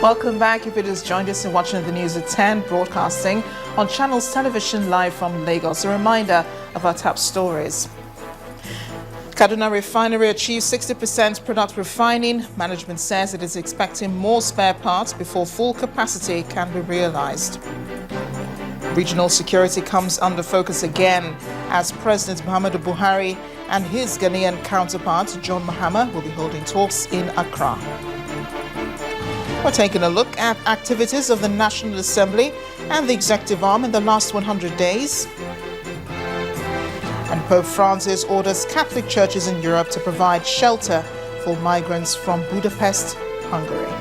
Welcome back. If you just joined us and watching the news at 10, broadcasting on Channels Television live from Lagos. A reminder of our top stories. Kaduna Refinery achieves 60% product refining. Management says it is expecting more spare parts before full capacity can be realized. Regional security comes under focus again as President Muhammadu Buhari and his Ghanaian counterpart, John Mahama, will be holding talks in Accra. We're taking a look at activities of the National Assembly and the executive arm in the last 100 days. And Pope Francis orders Catholic churches in Europe to provide shelter for migrants from Budapest, Hungary.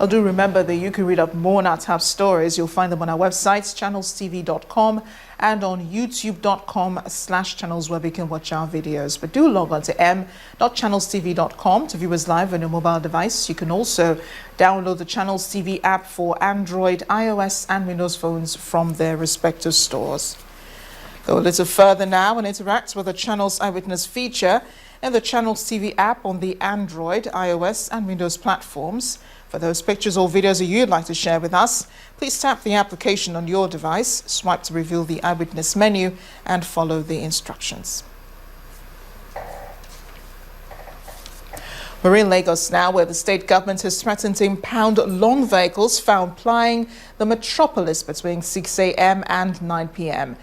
I do remember that you can read up more on our top stories. You'll find them on our websites, channelstv.com, and on youtube.com/channels, where we can watch our videos. But do log on to m.channelstv.com to view us live on your mobile device. You can also download the Channels TV app for Android, iOS, and Windows phones from their respective stores. Go a little further now and interact with the Channels Eyewitness feature and the Channels TV app on the Android, iOS, and Windows platforms. For those pictures or videos that you'd like to share with us, please tap the application on your device, swipe to reveal the Eyewitness menu, and follow the instructions. We're in Lagos now, where the state government has threatened to impound long vehicles found plying the metropolis between 6 a.m. and 9 p.m.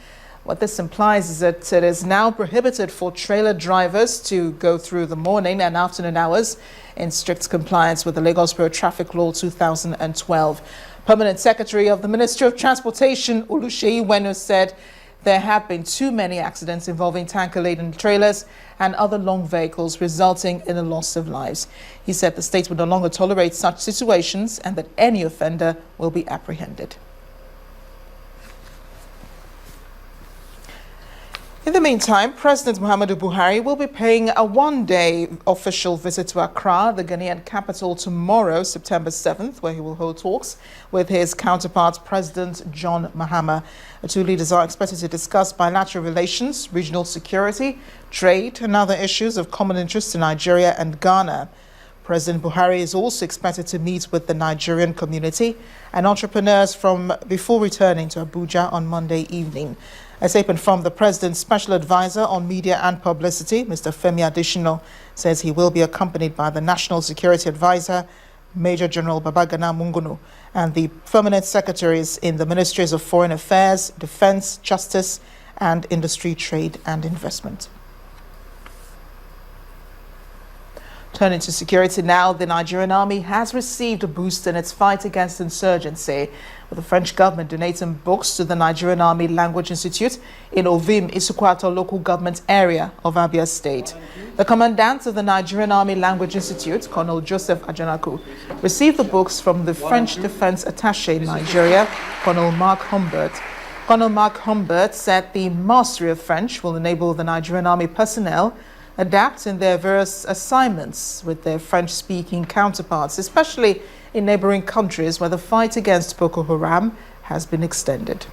What this implies is that it is now prohibited for trailer drivers to go through the morning and afternoon hours in strict compliance with the Lagos Road Traffic Law 2012. Permanent Secretary of the Ministry of Transportation, Oluseyi Wenu, said there have been too many accidents involving tanker-laden trailers and other long vehicles, resulting in the loss of lives. He said the state would no longer tolerate such situations and that any offender will be apprehended. In the meantime, President Muhammadu Buhari will be paying a one-day official visit to Accra, the Ghanaian capital, tomorrow, September 7th, where he will hold talks with his counterpart, President John Mahama. The two leaders are expected to discuss bilateral relations, regional security, trade, and other issues of common interest to Nigeria and Ghana. President Buhari is also expected to meet with the Nigerian community and entrepreneurs before returning to Abuja on Monday evening. A statement from the President's Special Advisor on Media and Publicity, Mr. Femi Adesina, says he will be accompanied by the National Security Advisor, Major General Babagana Mungono, and the permanent secretaries in the Ministries of Foreign Affairs, Defense, Justice, and Industry, Trade and Investment. Turning to security now, the Nigerian army has received a boost in its fight against insurgency, with the French government donating books to the Nigerian Army Language Institute in Ovim, Isukwato local government area of Abia State. The commandant of the Nigerian Army Language Institute, Colonel Joseph Ajanaku, received the books from the French Defense Attaché in Nigeria, Colonel Mark Humbert. Colonel Mark Humbert said the mastery of French will enable the Nigerian Army personnel adapt in their various assignments with their French-speaking counterparts, especially in neighboring countries where the fight against Boko Haram has been extended.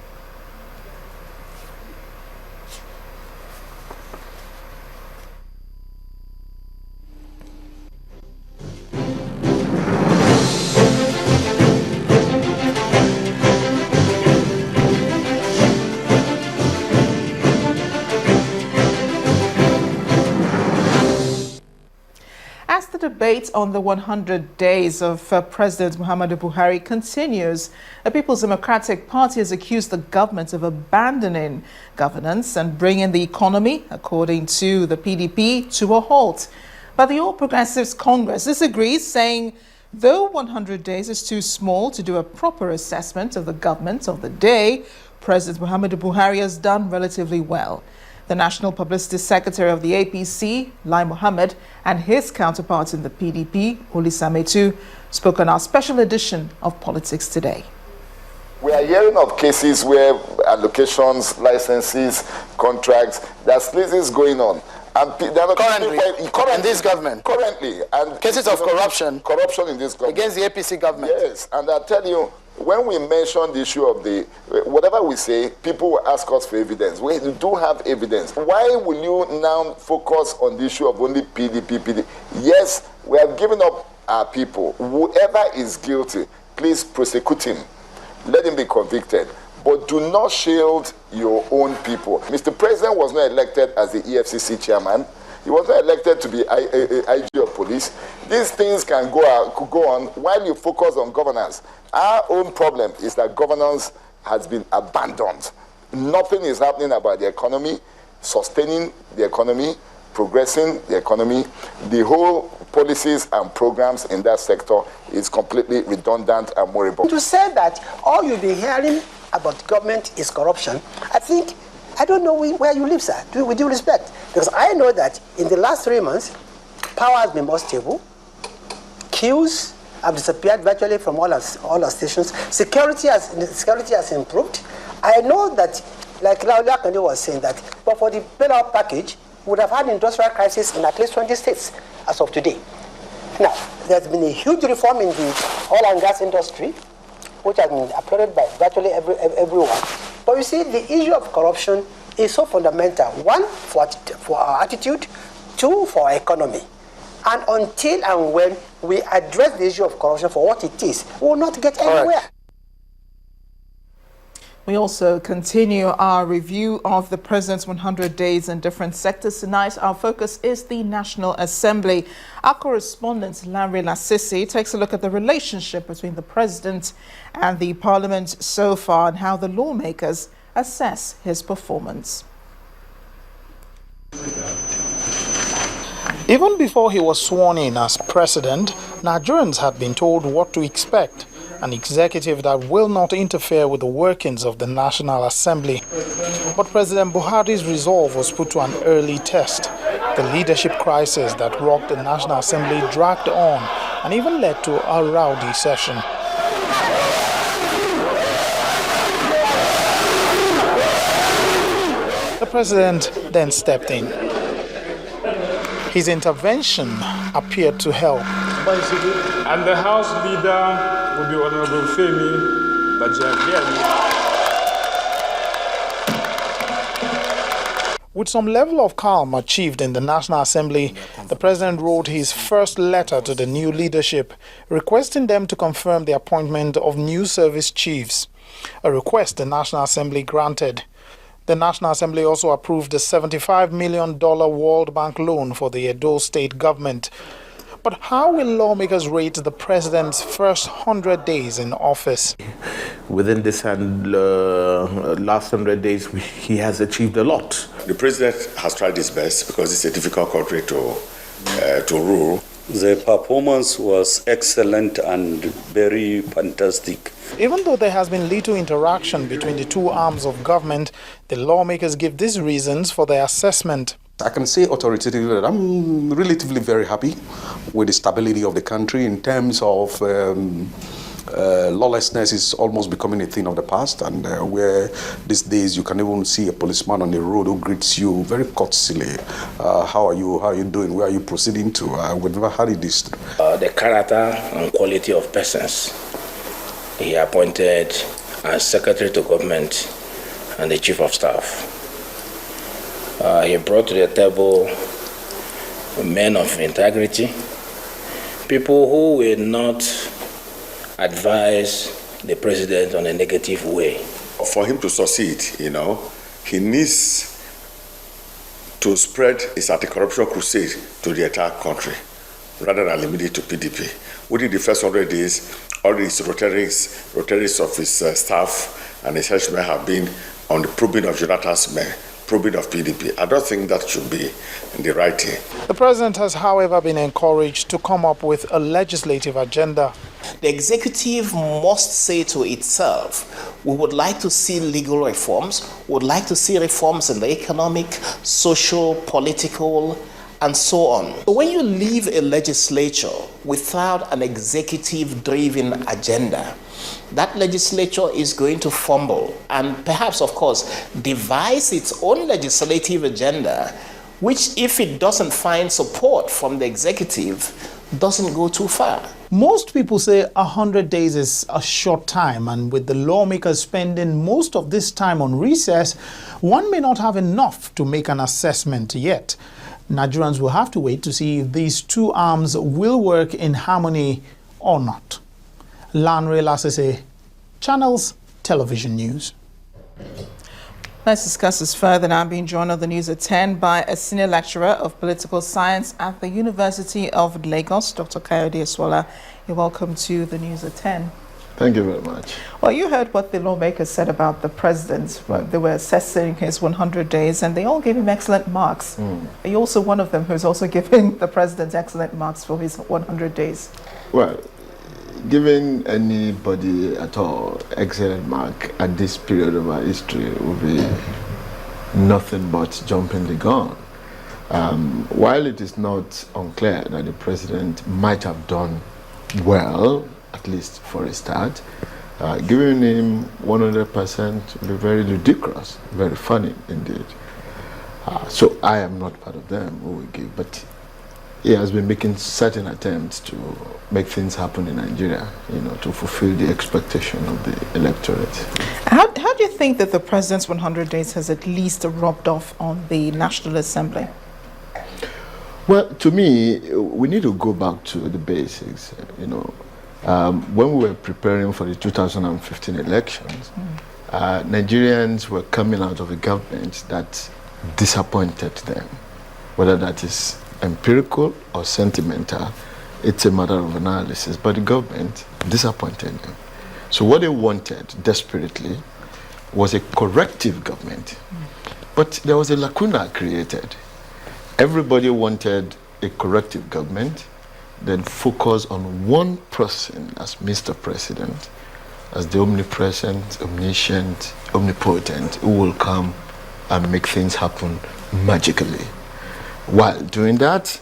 As the debate on the 100 days of President Muhammadu Buhari continues, the People's Democratic Party has accused the government of abandoning governance and bringing the economy, according to the PDP, to a halt. But the All Progressives Congress disagrees, saying though 100 days is too small to do a proper assessment of the government of the day, President Muhammadu Buhari has done relatively well. The National Publicity Secretary of the APC, Lai Mohammed, and his counterpart in the PDP, Olisa Metu, spoke on our special edition of Politics Today. We are hearing of cases where allocations, licenses, contracts, there's cases going on. And currently, in this government. Currently. And cases of corruption. Corruption in this government. Against the APC government. Yes. And I tell you, when we mention the issue of whatever we say, people will ask us for evidence. We do have evidence. Why will you now focus on the issue of only PDP? Yes, we have given up our people. Whoever is guilty, please prosecute him. Let him be convicted. But do not shield your own people. Mr. President was not elected as the EFCC chairman. He was not elected to be IG of police. These things could go on while you focus on governance. Our own problem is that governance has been abandoned. Nothing is happening about the economy, sustaining the economy, progressing the economy. The whole policies and programs in that sector is completely redundant and moribund. To say that all you've been hearing about government is corruption, I don't know where you live, sir, with due respect. Because I know that in the last 3 months, power has been more stable. Queues have disappeared virtually from all our stations. Security has improved. I know that, like Claudia Kande was saying, that but for the bailout package, we would have had industrial crisis in at least 20 states as of today. Now, there's been a huge reform in the oil and gas industry, which has been applauded by virtually everyone. But you see, the issue of corruption is so fundamental. One, for our attitude. Two, for our economy. And until and when we address the issue of corruption for what it is, we will not get anywhere. We also continue our review of the President's 100 days in different sectors. Tonight, our focus is the National Assembly. Our correspondent, Larry Lassisi, takes a look at the relationship between the President and the Parliament so far and how the lawmakers assess his performance. Even before he was sworn in as President, Nigerians had been told what to expect. An executive that will not interfere with the workings of the National Assembly. But President Buhari's resolve was put to an early test. The leadership crisis that rocked the National Assembly dragged on and even led to a rowdy session. The president then stepped in. His intervention appeared to help. And the House Leader will be Honorable Femi Bajabiani. With some level of calm achieved in the National Assembly, the President wrote his first letter to the new leadership, requesting them to confirm the appointment of new service chiefs, a request the National Assembly granted. The National Assembly also approved a $75 million World Bank loan for the Edo State government. But how will lawmakers rate the President's first 100 days in office? Within this last 100 days, he has achieved a lot. The President has tried his best because it's a difficult country to rule. The performance was excellent and very fantastic. Even though there has been little interaction between the two arms of government, the lawmakers give these reasons for their assessment. I can say authoritatively that I'm relatively very happy with the stability of the country in terms of lawlessness is almost becoming a thing of the past, and where these days you can even see a policeman on the road who greets you very courteously. How are you doing? Where are you proceeding to? We've never had this. The character and quality of persons he appointed as Secretary to Government and the Chief of Staff. He brought to the table men of integrity, people who will not advise the President on a negative way. For him to succeed, he needs to spread his anti-corruption crusade to the entire country, rather than limit it to PDP. Within the first 100 days, all his rotaries of his staff and his henchmen have been on the probing of Jonathan's men, probing of PDP. I don't think that should be in the right thing. The President has, however, been encouraged to come up with a legislative agenda. The executive must say to itself, we would like to see legal reforms, we would like to see reforms in the economic, social, political, and so on. So when you leave a legislature without an executive-driven agenda, that legislature is going to fumble and perhaps, of course, devise its own legislative agenda, which, if it doesn't find support from the executive, doesn't go too far. Most people say 100 days is a short time, and with the lawmakers spending most of this time on recess, one may not have enough to make an assessment yet. Nigerians will have to wait to see if these two arms will work in harmony or not. Lanre Lasese, Channels Television News. Let's discuss this further now. Being joined on the news at 10 by a senior lecturer of political science at the University of Lagos, Dr. Kayode Eswola. You're welcome to the news at 10. Thank you very much. Well, you heard what the lawmakers said about the president. They were assessing his 100 days and they all gave him excellent marks. Are you also one of them who's also giving the president excellent marks for his 100 days? Well, giving anybody at all excellent mark at this period of our history would be nothing but jumping the gun. While it is not unclear that the president might have done well, at least for a start, giving him 100% would be very ludicrous, very funny indeed. So I am not part of them who will give, but he has been making certain attempts to make things happen in Nigeria, to fulfill the expectation of the electorate. How do you think that the president's 100 days has at least rubbed off on the National Assembly? Well, to me, we need to go back to the basics. When we were preparing for the 2015 elections, Nigerians were coming out of a government that disappointed them, whether that is empirical or sentimental. It's a matter of analysis, but the government disappointed them. So what they wanted desperately was a corrective government. But there was a lacuna created. Everybody wanted a corrective government, then focus on one person as Mr. President, as the omnipresent, omniscient, omnipotent, who will come and make things happen magically. While doing that,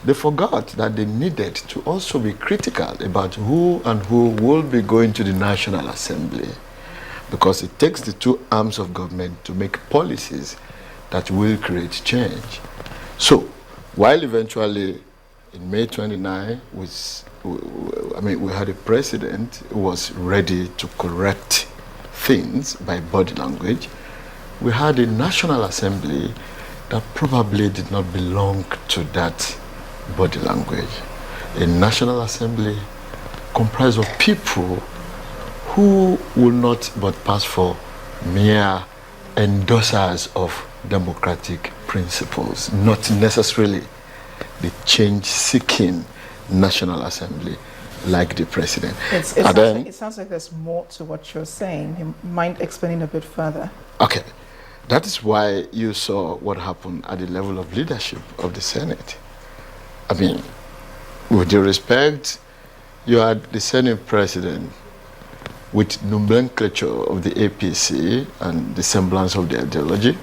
they forgot that they needed to also be critical about who will be going to the National Assembly, because it takes the two arms of government to make policies that will create change. So, while eventually in May 29, we had a president who was ready to correct things by body language, we had a National Assembly that probably did not belong to that body language. A National Assembly comprised of people who will not but pass for mere endorsers of democratic principles, not necessarily the change-seeking National Assembly like the president. It sounds like there's more to what you're saying. You mind explaining a bit further? Okay. That is why you saw what happened at the level of leadership of the Senate. I mean, with due respect, you had the Senate president with nomenclature of the APC and the semblance of the ideology,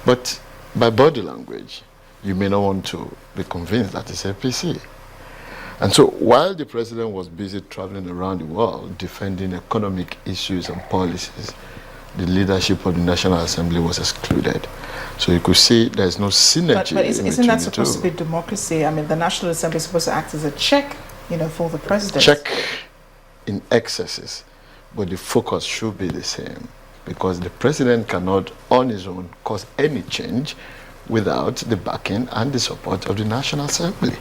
but by body language, you may not want to be convinced that it's APC. And so while the president was busy traveling around the world defending economic issues and policies, the leadership of the National Assembly was excluded. So you could see there's no synergy. But isn't that supposed to be democracy? I mean, the National Assembly is supposed to act as a check, for the president. Check in excesses, but the focus should be the same, because the president cannot, on his own, cause any change without the backing and the support of the National Assembly.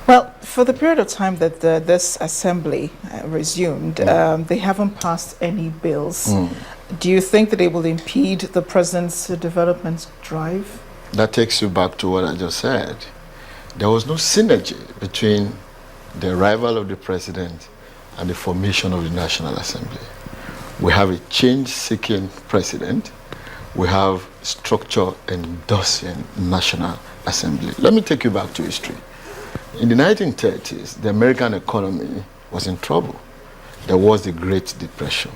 Well, for the period of time that this assembly resumed, they haven't passed any bills. Do you think that they will impede the president's development drive? That takes you back to what I just said. There was no synergy between the arrival of the president and the formation of the National Assembly. We have a change-seeking president. We have structure endorsing National Assembly. Let me take you back to history. In the 1930s, the American economy was in trouble. There was the Great Depression.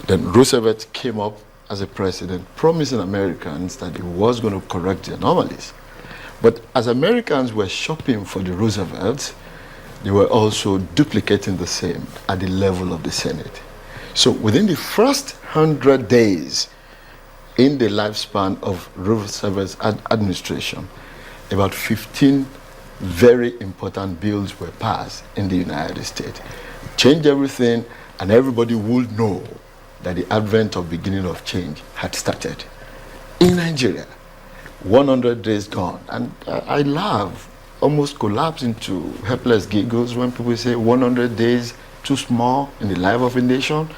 Then Roosevelt came up as a president, promising Americans that he was going to correct the anomalies. But as Americans were shopping for the Roosevelts, they were also duplicating the same at the level of the Senate. So within the first 100 days in the lifespan of Roosevelt's administration, about 15 very important bills were passed in the United States. Change everything, and everybody would know that the advent of beginning of change had started. In Nigeria, 100 days gone, and I laugh, almost collapse into helpless giggles when people say 100 days too small in the life of a nation.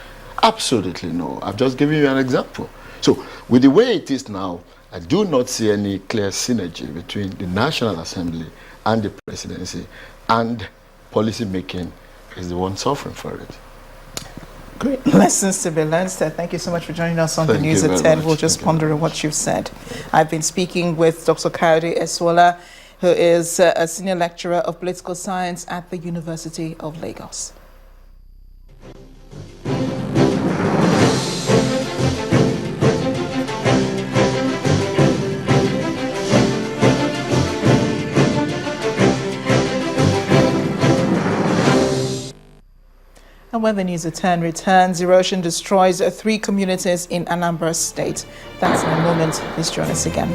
Absolutely no. I've just given you an example. So with the way it is now, I do not see any clear synergy between the National Assembly and the presidency, and policy making is the one suffering for it. Great lessons to be learned. Thank you so much for joining us on the News at 10. We'll just ponder on what you've said. I've been speaking with Dr. Kayode Esuola, who is a senior lecturer of political science at the University of Lagos. And when the News at 10 returns, erosion destroys 3 communities in Anambra State. That's in a moment. Please join us again.